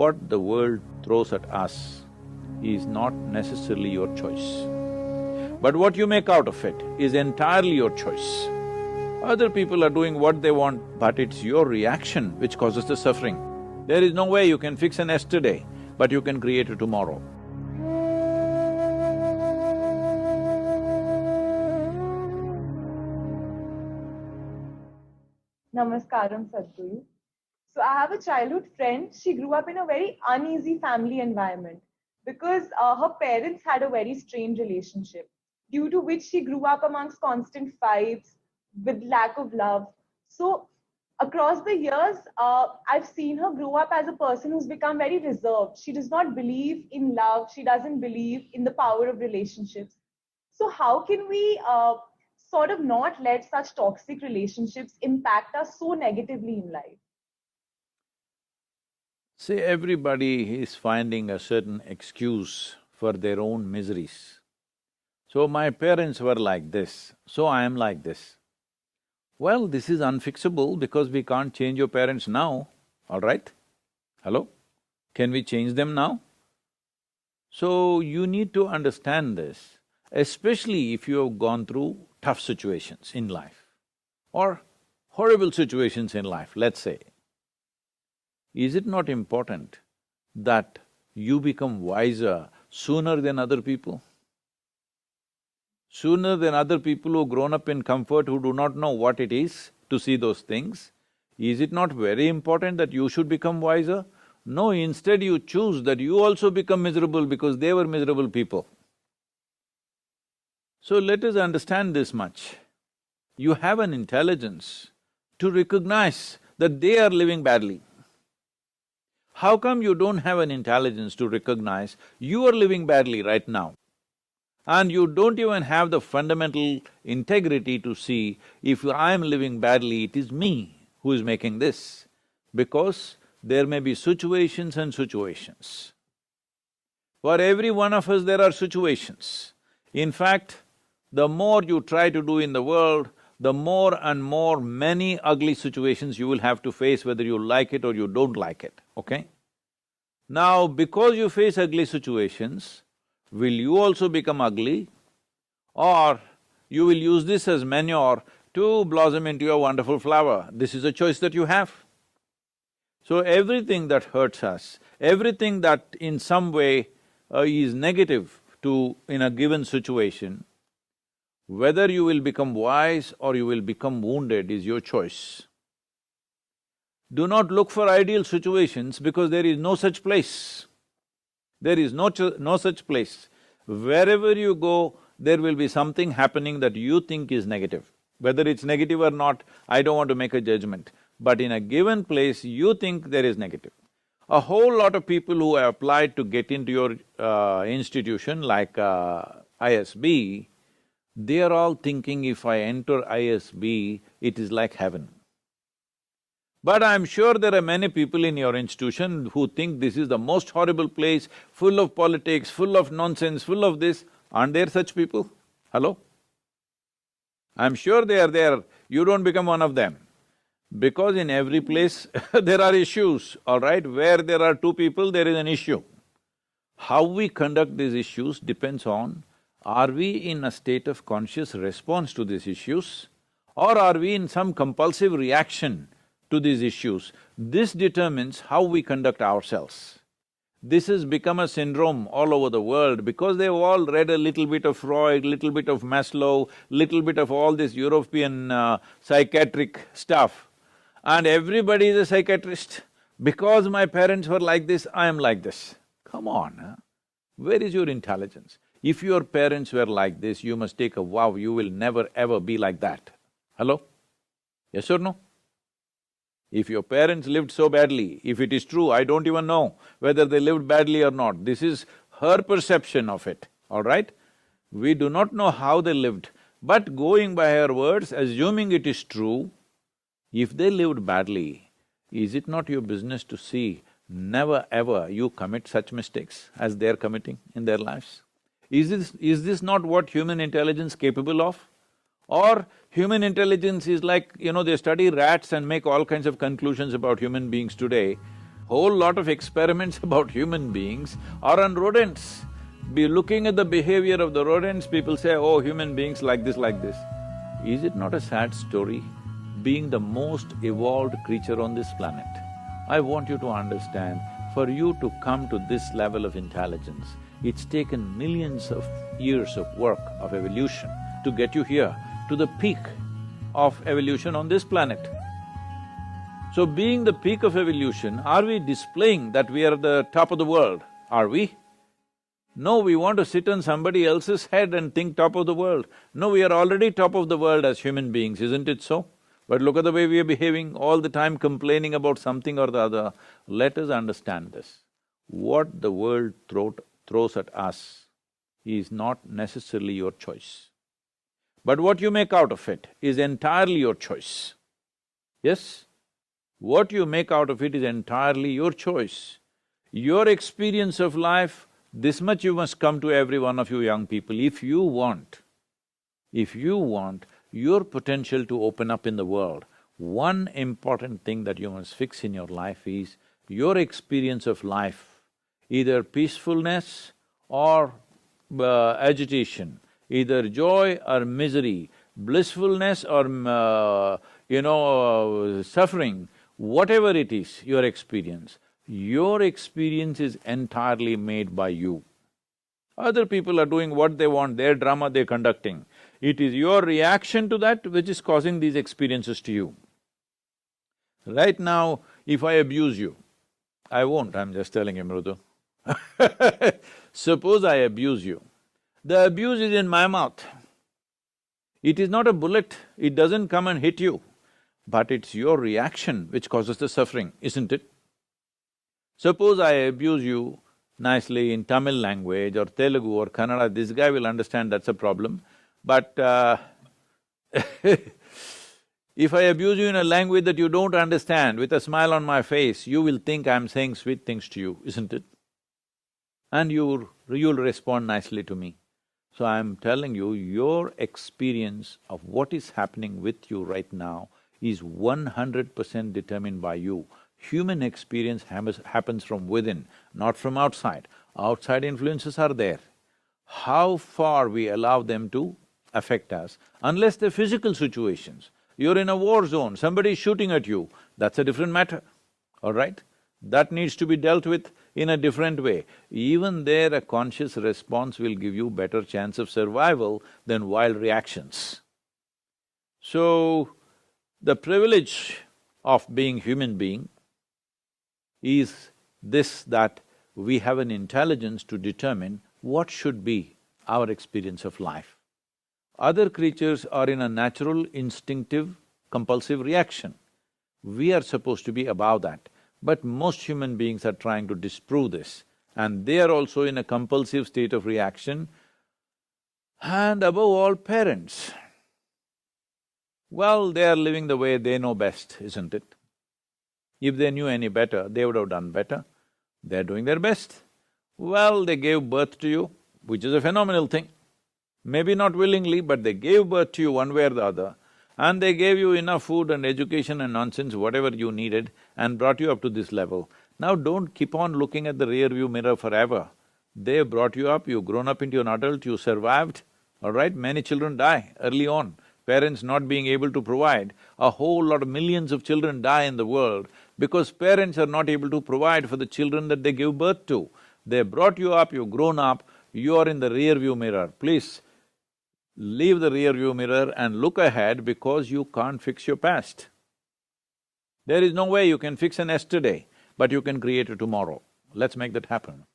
what the world throws at us is not necessarily your choice. But what you make out of it is entirely your choice. Other people are doing what they want, but it's your reaction which causes the suffering. There is no way you can fix an yesterday, but you can create a tomorrow. Namaskaram, Sadhguru. So I have a childhood friend. She grew up in a very uneasy family environment because her parents had a very strained relationship, due to which she grew up amongst constant fights with lack of love. So across the years, I've seen her grow up as a person who's become very reserved. She does not believe in love. She doesn't believe in the power of relationships. So how can we sort of not let such toxic relationships impact us so negatively in life? See, everybody is finding a certain excuse for their own miseries. So my parents were like this, so I am like this. Well, this is unfixable because we can't change your parents now, all right? Hello? Can we change them now? So you need to understand this, especially if you have gone through tough situations in life or horrible situations in life, let's say. Is it not important that you become wiser sooner than other people? Sooner than other people who've grown up in comfort, who do not know what it is to see those things? Is it not very important that you should become wiser? No, instead you choose that you also become miserable because they were miserable people. So let us understand this much. You have an intelligence to recognize that they are living badly. How come you don't have an intelligence to recognize you are living badly right now? And you don't even have the fundamental integrity to see if I am living badly, it is me who is making this. Because there may be situations and situations. For every one of us there are situations. In fact, the more you try to do in the world, the more and more many ugly situations you will have to face, whether you like it or you don't like it, okay? Now, because you face ugly situations, will you also become ugly? Or you will use this as manure to blossom into a wonderful flower? This is a choice that you have. So everything that hurts us, everything that in some way is negative in a given situation, whether you will become wise or you will become wounded is your choice. Do not look for ideal situations because there is no such place. There is no such place. Wherever you go, there will be something happening that you think is negative. Whether it's negative or not, I don't want to make a judgment. But in a given place, you think there is negative. A whole lot of people who have applied to get into your institution like ISB, they are all thinking if I enter ISB, it is like heaven. But I'm sure there are many people in your institution who think this is the most horrible place, full of politics, full of nonsense, full of this. Aren't there such people? Hello? I'm sure they are there, you don't become one of them. Because in every place there are issues, all right? Where there are two people, there is an issue. How we conduct these issues depends on, are we in a state of conscious response to these issues or are we in some compulsive reaction to these issues? This determines how we conduct ourselves. This has become a syndrome all over the world because they've all read a little bit of Freud, little bit of Maslow, little bit of all this European psychiatric stuff. And everybody is a psychiatrist. Because my parents were like this, I am like this. Come on, huh? Where is your intelligence? If your parents were like this, you must take a vow, you will never ever be like that. Hello? Yes or no? If your parents lived so badly, if it is true, I don't even know whether they lived badly or not. This is her perception of it, all right? We do not know how they lived, but going by her words, assuming it is true, if they lived badly, is it not your business to see never ever you commit such mistakes as they're committing in their lives? Is this not what human intelligence capable of? Or human intelligence is like, they study rats and make all kinds of conclusions about human beings today. Whole lot of experiments about human beings are on rodents. Be looking at the behavior of the rodents, people say, oh, human beings like this, like this. Is it not a sad story? Being the most evolved creature on this planet, I want you to understand, for you to come to this level of intelligence, it's taken millions of years of work, of evolution, to get you here, to the peak of evolution on this planet. So being the peak of evolution, are we displaying that we are the top of the world? Are we? No, we want to sit on somebody else's head and think top of the world. No, we are already top of the world as human beings, isn't it so? But look at the way we are behaving, all the time complaining about something or the other. Let us understand this. What the world throws at us is not necessarily your choice. But what you make out of it is entirely your choice. Yes? What you make out of it is entirely your choice. Your experience of life, this much you must come to every one of you young people, if you want your potential to open up in the world, one important thing that you must fix in your life is your experience of life, either peacefulness or agitation, either joy or misery, blissfulness or suffering, whatever it is, your experience is entirely made by you. Other people are doing what they want, their drama they're conducting. It is your reaction to that which is causing these experiences to you. Right now, if I abuse you, I won't, I'm just telling you, Mrudu. Suppose I abuse you, the abuse is in my mouth. It is not a bullet, it doesn't come and hit you, but it's your reaction which causes the suffering, isn't it? Suppose I abuse you nicely in Tamil language or Telugu or Kannada, this guy will understand that's a problem. But if I abuse you in a language that you don't understand, with a smile on my face, you will think I'm saying sweet things to you, isn't it? And you'll respond nicely to me. So I'm telling you, your experience of what is happening with you right now is 100% determined by you. Human experience happens from within, not from outside. Outside influences are there. How far we allow them to affect us, unless they're physical situations. You're in a war zone, somebody is shooting at you, that's a different matter, all right? That needs to be dealt with in a different way. Even there, a conscious response will give you better chance of survival than wild reactions. So, the privilege of being human being is this, that we have an intelligence to determine what should be our experience of life. Other creatures are in a natural, instinctive, compulsive reaction. We are supposed to be above that. But most human beings are trying to disprove this, and they are also in a compulsive state of reaction. And above all, parents. Well, they are living the way they know best, isn't it? If they knew any better, they would have done better. They're doing their best. Well, they gave birth to you, which is a phenomenal thing. Maybe not willingly, but they gave birth to you one way or the other, and they gave you enough food and education and nonsense, whatever you needed, and brought you up to this level. Now don't keep on looking at the rear view mirror forever. They brought you up, you've grown up into an adult, you survived, all right? Many children die early on, parents not being able to provide. A whole lot of millions of children die in the world because parents are not able to provide for the children that they give birth to. They brought you up, you've grown up, you are in the rear view mirror. Please, leave the rear view mirror and look ahead, because you can't fix your past. There is no way you can fix an yesterday, but you can create a tomorrow. Let's make that happen.